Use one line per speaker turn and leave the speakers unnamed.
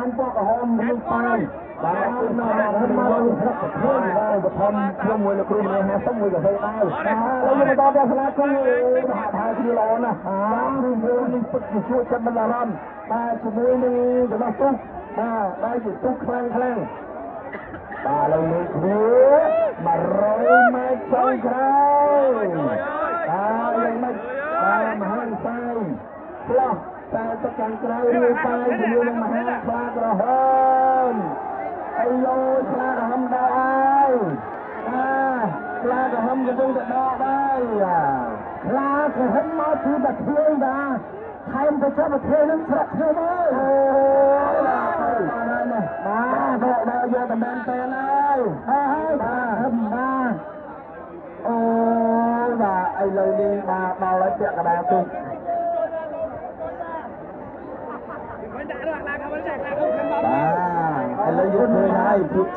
បានពណ៌ក្រហមនឹងបាយបាទគឺនៅក្នុងស្រុកប្រធានដែលបឋមខ្ញុំមួយលោកគ្រូម្នាក់50មួយក៏ទៅដែរហើយយើងបន្តទស្សនាគឺមហាថាជាល្អណាស់រឿងនេះពិតជាជួយចិត្តមិនអារម្មណ៍បាទជាមួយនឹងចំណុចទុះបាទជាទុះខ្លាំងបាទឥឡូវនេះគឺ100ម៉ែត្រចុងក្រោយយ៉ាងម៉េចមហាវិស័យផ្លោះតែទៅខាងក្រៅរៀបបាយជាមួយនឹងមហាខ្លាក្រហមអីយោខ្លាក្រហមដល់ហើយខ្លាក្រហមកំពុងតែដកដែរខ្លាក្រហមមកពីប្រធានបាទថែមទៅចាប់ប្រធាននឹងស្រុកខ្ញុំអើយបាទដល់យកតំណែងទៅហើយបាទអូបាទឥឡូវនេះបាទដល់ហើយពាក់កណ្ដាលទុកបាទឥឡូវយកឃើញហើយ